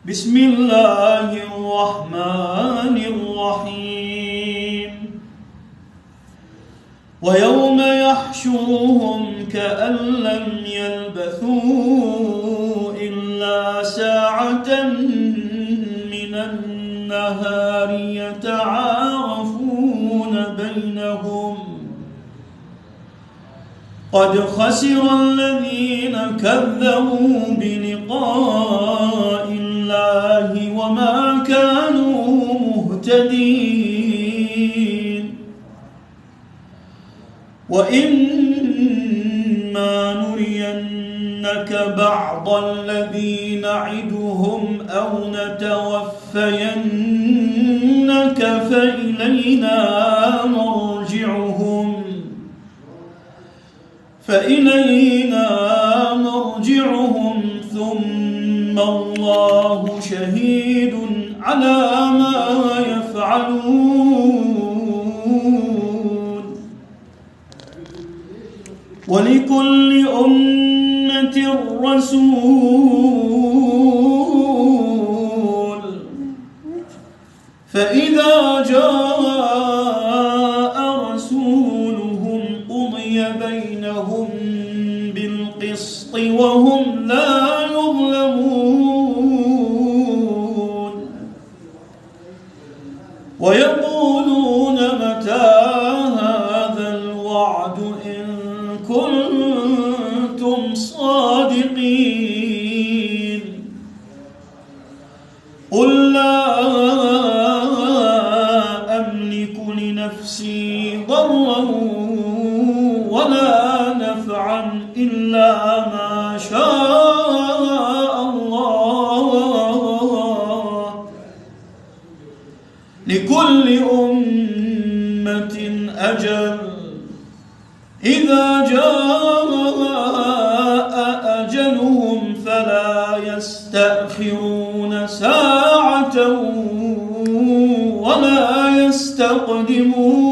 بسم الله الرحمن الرحيم ويوم يحشرهم كأن لم يلبثوا إلا ساعة من النهار يتعارفون بينهم قد خسر الذين كذبوا بلقاء الله وما كانوا مهتدين وإما نرينك بعض الذي نعدهم أو نتوفينك فإلينا مرجعهم ثم الله شهيد على ما يفعلون ولكل أمة رسول فإذا جاء رسولهم قضي بينهم بالقسط وهم لا يظلمون ويقولون متى هذا الوعد إن كنتم صادقين قل لا أملك لنفسي ضرا ولا نفعا إلا ما شاء الله لكل أمة أجل إذا جاء أجلهم فلا يستأخرون ساعة ولا يستقدمون